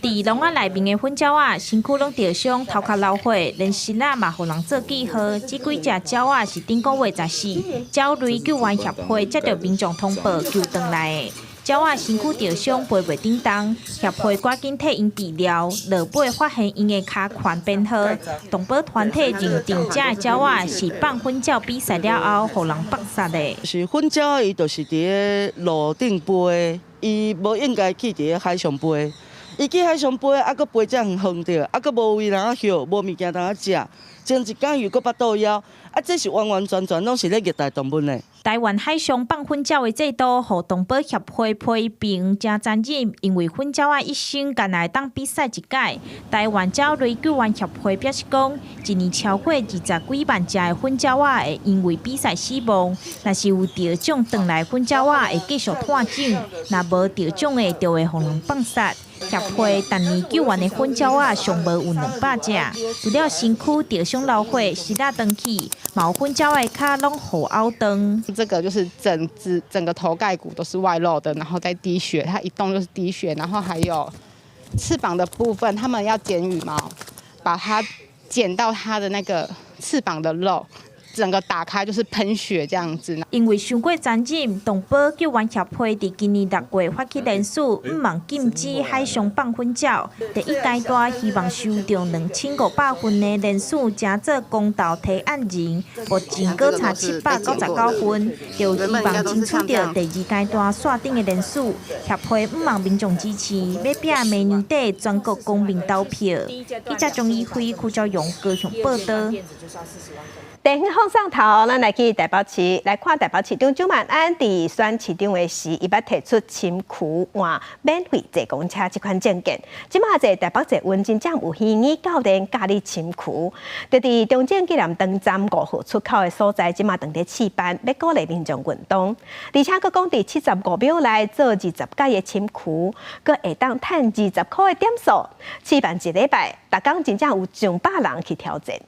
伫笼仔内面的粉鸟仔，身躯拢着伤，头壳流血，连身仔嘛互人做记号。这几只鸟仔是顶个月14，鸟类救援协会接到民众通报救回来的。鸟仔身躯着伤，飞袂叮当，协会赶紧替因治疗，落尾发现因的骹款变好。动保团体认定这的鸟仔是放粉鸟比赛了后，互人绑杀的。是粉鸟，伊就是伫路顶飞。伊无应该去伫海上飞，伊去海上飞，还佫飞遮远远着，还佫无位通歇，无物件通食，前一天又佫巴肚枵，这是完完全全拢是咧虐待动物的。台湾海上放粉鸟的制度，互动保协会批评真残忍，因为粉鸟一生敢来当比赛一届。台湾鸟类救援协会表示讲，一年超过20几万只的粉鸟会因为比赛死亡。若是有得奖转来粉鸟会继续探检，若无得奖的就会互人放杀。协会当年救援的粉鸟仔上无有200只，除了身躯着伤流血，湿啊断去，毛粉鸟的脚拢互凹断。这个就是整个头盖骨都是外露的，然后在滴血，它一动就是滴血，然后还有翅膀的部分，他们要剪羽毛，把它剪到它的那个翅膀的肉，整个打开就是喷血这样子。因为伤过残忍，动保救援协会伫今年6月发起联署，毋望禁止海上放粉鸟。第一阶段希望收到2500份的联署，加做公道提案人，目前搁差799份，就希望争取到第2阶段线顶的联署。协会毋望民众支持，要拼明年底全国公民投票。记者钟义辉、邱昭勇高雄报道。电影放上头，咱来去台北市来看台北市长蒋万安伫选市长的时，伊捌提出深渠换免费坐公车这款政见。即马在台北市运真正有虚拟教练教你深渠，就伫中正纪念堂站5号出口的所在，即马当地试办，要鼓励民众运动，而且佫讲伫75秒内做20届的深渠，佫会当赚20块的点数。试办1礼拜，逐工真正有上百人去挑战。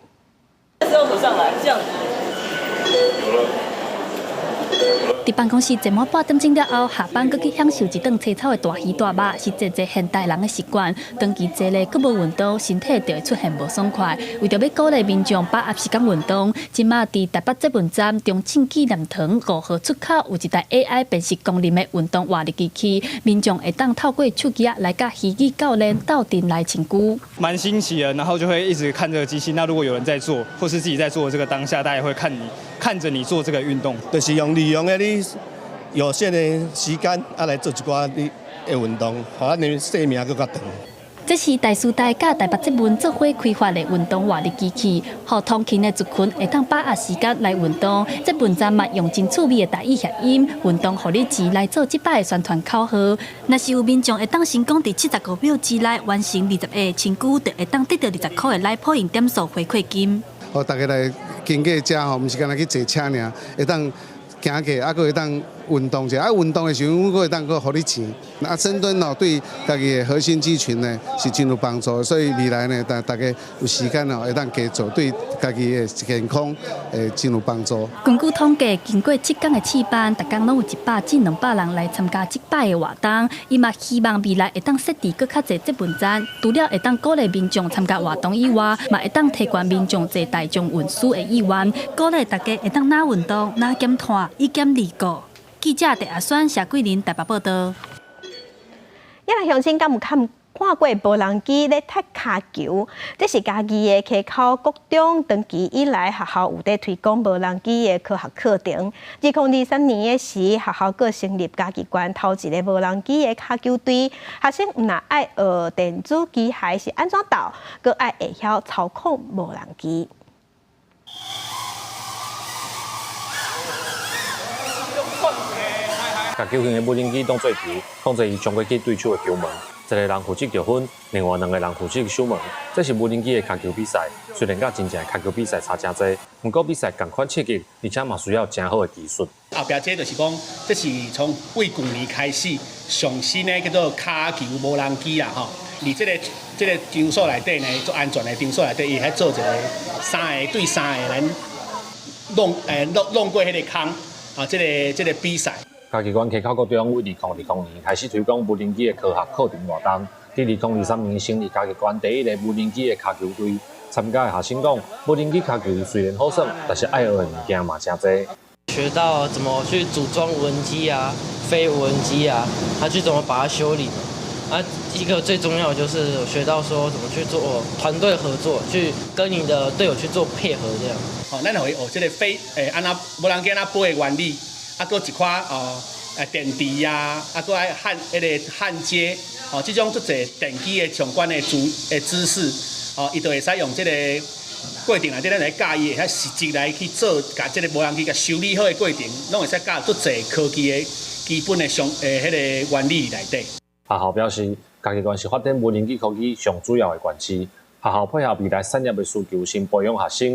这时候走上来，这样子。伫办公室坐满半点钟了后，下班搁去享受一顿青草的大鱼大肉，是真现代人的习惯。长期坐咧，搁无运动，身体就会出现无爽快。为着要鼓励民众把握时间运动，今麦伫台北捷运站中正纪念堂5号出口有一台 AI 辨识功能的运动活力机器，民众会当透过手机来甲虚拟教练斗阵来深沟。蛮新奇的，然后就会一直看这个机器。那如果有人在做，或是自己在做的这个当下，大家也会看着你做这个运动，就是利用你有限的时间来做一寡你的运动，互咱的生命更较长。这是台师大甲台北捷运做伙开发的运动活力机器，互通勤的族群会当把握时间来运动。捷运站嘛用真趣味的台语谐音，运动互你钱来做即摆的宣传口号。若是有民众会当成功伫75秒之内完成20个深渠，就会当得到20块的来破赢点数回馈金。好，大家来经过遮吼，毋是干那去坐车尔，会当行过，还佫会当运动者，运动的时候，佫会当佫互你钱。深蹲对家己的核心肌群呢是真有帮助，所以未来呢，大家有时间会当加做，对家己的健康真有帮助。根据统计，经过7天的试办，逐工拢有100至200人来参加即摆的活动。伊嘛希望未来会当设置佫较侪捷运站，除了会当鼓励民众参加活动以外，嘛会当提高民众坐大众运输的意愿，鼓励大家会当哪运动哪减碳，以减离故。记者陈阿选、谢桂林台北报道。咱来乡亲敢有看过无人机咧踢骹球？这是家己的溪口国中长期以来学校有在推广无人机的科学课程。2023年的时，学校佫成立家己管头一个无人机的骹球队。学生毋但爱学电子机械是安怎斗，佫爱会晓操控无人机。甲球型的无人机当做球，控制伊冲过去对手的球门。一个人负责球分，另外2个人负责守门。这是无人机的脚球比赛，虽然甲真正的脚球比赛差真多，不过比赛同款刺激，而且嘛需要真好的技术。后壁这就是讲，这是从为去年开始上新的叫做脚球无人机啦吼。而这个场所内底呢，做安全的场所内底，伊喺做一个3个对3个人弄过迄个坑啊，这个比赛。家己馆溪口国中为2020年开始推广无人机的科学课程活动，伫2023年成立家己馆第一个无人机的脚球队。参加的学生讲，无人机脚球虽然好耍，但是爱学的物件嘛真多。学到怎么去组装无人机啊、飞无人机啊，去怎么把它修理。一个最重要的就是我学到说怎么去做团队合作，去跟你的队友去做配合这样。咱会学这个飞安那无人机安那飞的原理。搁一款电池啊，搁爱迄个焊接，这种足侪电机的相关的知识，伊就会使用这个过程内底，咱来教伊会实际来去做，甲这个无人机甲修理好的过程，拢会使教足侪科技的基本的迄个原理内底。学校表示，家己馆是发展无人机科技上主要的园区，学校配合未来产业的需求，先培养学生，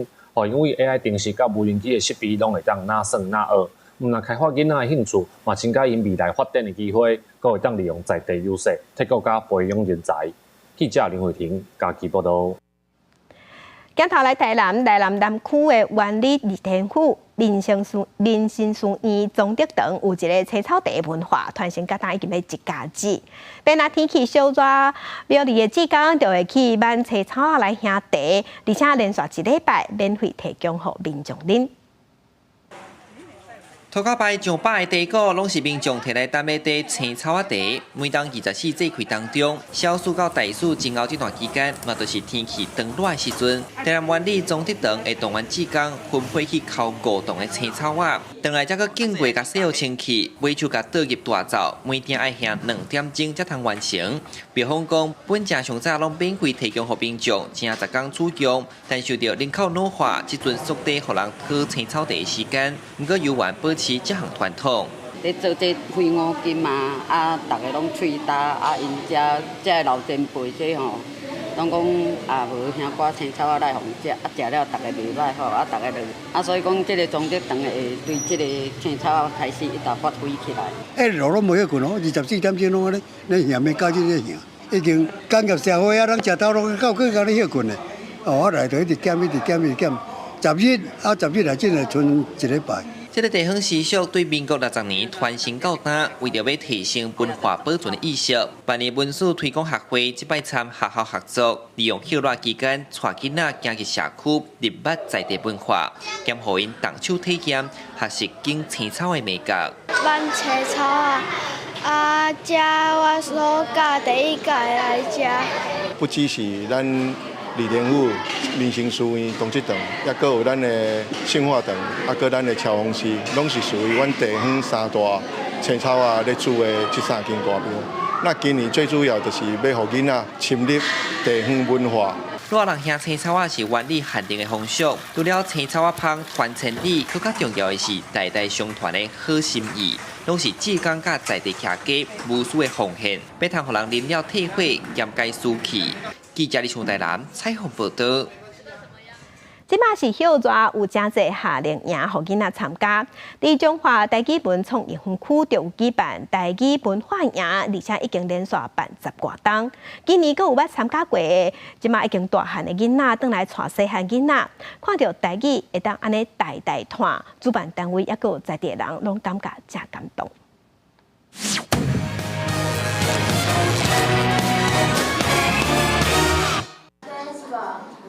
因为 AI 定时甲无人机的设备拢会当哪算哪学。毋但开发囡仔的兴趣，嘛增加因未来发展的机会，阁会当利用在地优势，替国家培养人才。记者林慧婷家己报道。镜头来台南南区的万里二天府林新书院宗德堂有一个青草地文化，传承甲当已经要一家子。变若天气小热，庙里的志工就会去挽青草来兄茶，而且连续1礼拜免费提供给民众啉。涂骹牌上百个茶果，拢是民众摕来担买茶青草茶。每当24节气当中，小暑到大暑前后这段期间，嘛就是天气长热的时阵，台南园里总职场会动员志工分配去烤果冻的青草仔，回来才去经过甲洗好清气，尾手甲倒入大灶，每天爱行2点钟才通完成。比方讲，本正上早拢免费提供给民众，正10天使用，但受到人口老化，即阵缩短互人讨青草茶的时间，不过有缘保持这项传统。咧做这费5金嘛，大家拢喙焦，因这老前辈这吼，拢讲无兄挂青草来互食，食了大家袂歹吼，大家就所以讲这个总职场会对这个青草开始一直发挥起来。路拢无迄群哦，24点钟拢咧行咩到这咧行，已经工业社会人食到拢到咧迄群咧，来就一直减，10日来真系剩1礼拜。这个地方习俗对民国60年传承到今，为着要提升文化保存的意识，办理文史推广学会即摆参学校合作，利用休热期间，带囡仔行去社区，入捌在地文化，兼互因动手体验，学习种青草的美感。挽青草这我所教第一届来食。不只是咱李连府民生书院东职场，也搁有咱的杏花场，搁咱的乔峰市，拢是属于阮地方3大青草咧煮的这3间大庙。那今年最主要就是要互囡仔深入地方文化。热人兄青草是原理限定的风俗，除了青草香传千里，更加重要的是代代相传的好心意，拢是志工甲在地客家无私的奉献，要通互人啉了体会，减解暑气。记者李琼台南采访报道。即马是休热，有真侪夏令营，互囡仔参加。伫中华台语文创艺园区就有举办台语文化营，而且已经连续办10多档。今年阁有捌参加过的，即马已经大汉的囡仔，转来带细汉囡仔，看到台语会当安尼代代传，主办单位也阁有在地人，拢感觉真感动。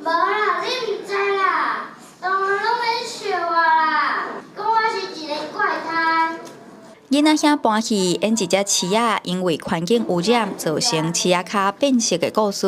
无啦，你唔知啦，同学拢咧笑我啦，讲我是一个怪胎。囡仔兄搬去演一只饲仔，因为环境污染造成饲仔脚变色的故事。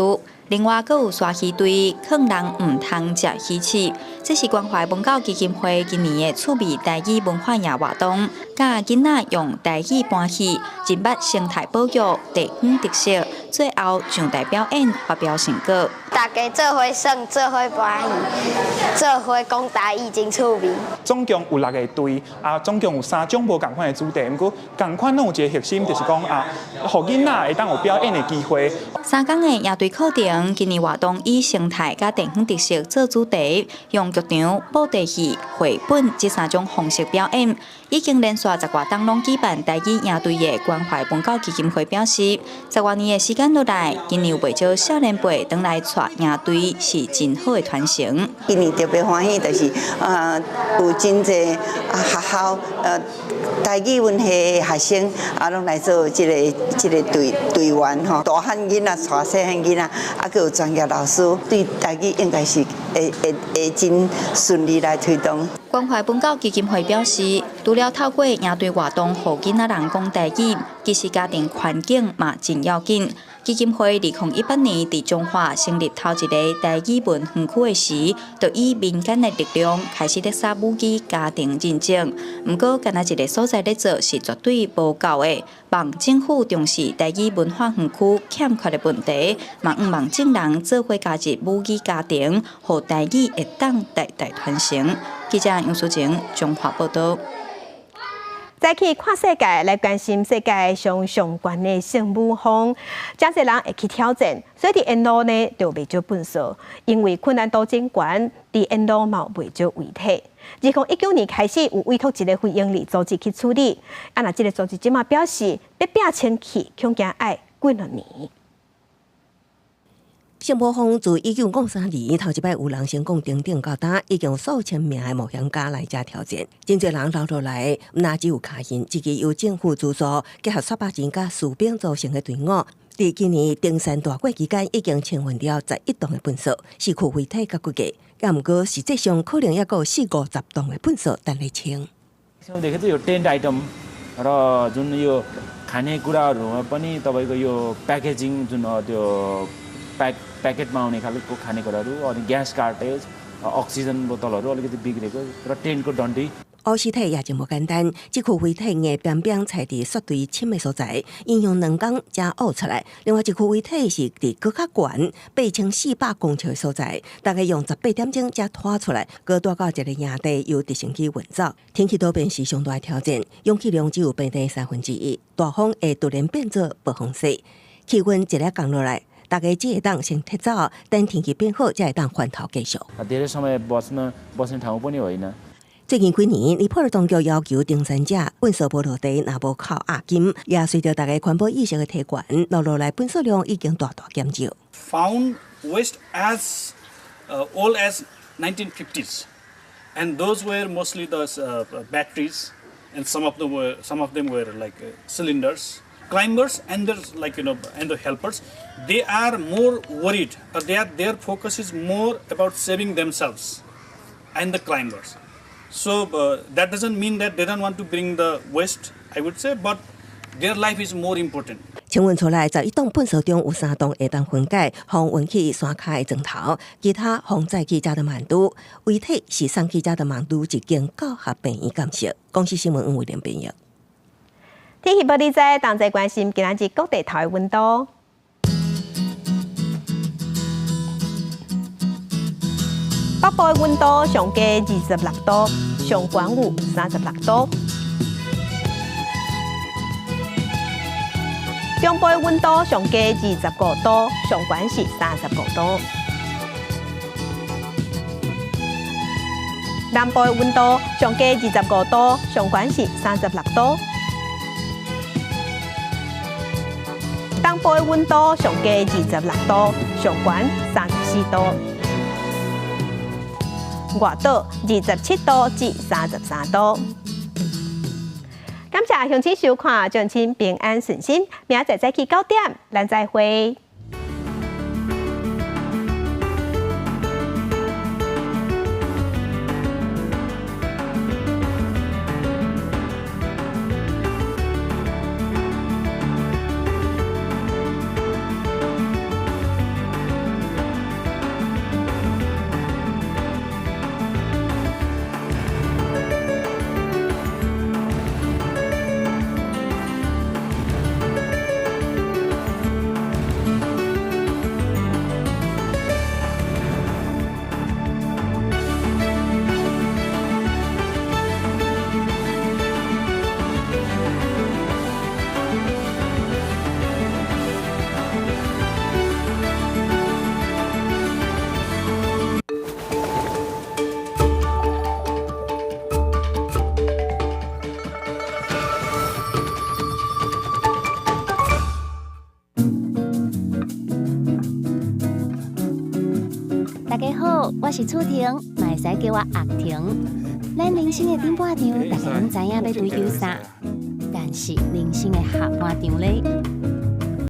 另外，阁有刷鱼队劝人唔通食鱼翅。这是关怀文教基金会今年的趣味台语文化营活动，教囡仔用台语搬戏，认捌生态保育、地方特色，最后上台表演发表成果。大家做伙耍，做伙搬戏，做伙讲台语真趣味。总共有6个队，总共有3种无同款的主题，不过同款拢有一个核心，就是讲互囡仔会当有表演的机会。3天的营队课程，今年活动以生态甲地方特色做主题，用剧场、布袋戏、绘本这3种方式表演，已经连续10多档拢举办台语营队的关怀文教基金会表示，10多年的时间落来，今年有不少少年辈转来带营队，是真好的传承。今年特别欢喜，就是有真侪学校台语文系学生拢来做这个队员吼，大汉囡仔带细汉囡仔，佮有专业老师，对台语应该是会真顺利来推动。关怀文教基金会表示，除了透过营队活动，互囡仔人讲台语，其实家庭环境嘛真要紧。基金会2018年伫中华成立头一个台语文园区的时，就以民间的力量开始咧撒母语家庭认证。不过，干那一个所在咧做是绝对无够的。望政府重视台语文化园区欠缺的问题，嘛毋望众人做伙加入母语家庭，互台语会当代代传承。记者杨淑晴中华报道。再去看世界，来关心世界上相关的圣母峰，真侪人会去挑战，所以伫印度呢就袂少粪扫，因为困难度真悬，伫印度嘛有袂少遗体。2019年开始有委托一个非营利组织去处理，那这个组织即马表示要摒清去，恐惊爱几2年。圣母峰自1953年头一摆有人成功登顶到达，已经有数千名的冒险家来遮挑战。真侪人留落来，毋但只有脚印，一支由政府资助结合雪巴人甲士兵组成的队伍。伫今年登山大过期间，已经清运了11吨的粪扫，市区废体甲骨架。也毋过实际上可能还阁有40-50吨的粪扫等来清。देखेको यो tent item र जुन यो खानेकुराहरूमा पनि तपाईँको यो प्याकेजिङ जुन त्यो प्याकेटमा आउने खालको खानेकुराहरू अनि ग्यास कार्टेज अक्सिजन बोतलहरू अलिकति बिग्रेको र टेन्टको डन्डी乌尸体也真无简单，这具遗体硬边边踩伫雪堆深的所在，应用2天才挖出来。另外一具遗体是伫搁较悬8400公尺的所在，大概用18点钟才拖出来，搁带到一个营地由直升机运走。天气多变是上大的挑战，氧气量只有平地1/3，大风会突然变做暴风雪，气温一日降落来。大家只会当先提早，等天气变好才会当翻头继续。धेरै समय बस्ने ठाउँ पनि होइन。最近几年，尼泊尔当局要求登山者本所无落地，若无靠押金，也随着大家环保意识的提悬，陆续来本所量已经大减少。Found waste as old as 1950s, and those were mostly the batteries, and some of them were like cylinders. Climbers and and the helpers, they are more worried. Their focus is more about saving themselves and the climbers. So that doesn't mean that they don't want to bring the waste, I would say, but their life is more important. 请问出来，11栋粪扫中有3栋会当分解，放运去山骹的砖头，其他放载去加德满都。遗体是送去加德满都一间高学病院监视。公司新闻黄伟廉编译。天气报道在同齐关心今日各地头的温度。北部的温度上低26度，上悬有36度；中部的温度上低25度，上悬是35度；南部的温度上低25度，上悬是36度；东部的温度上低26度，上悬34度。外岛27度至33度。感谢乡亲收看，祝亲平安顺心。明仔载早起9点，咱再会。大家好，我是楚婷，嘛会使叫我阿婷。咱人生的顶半场，大家拢知影要追求啥，但是人生的下半场咧，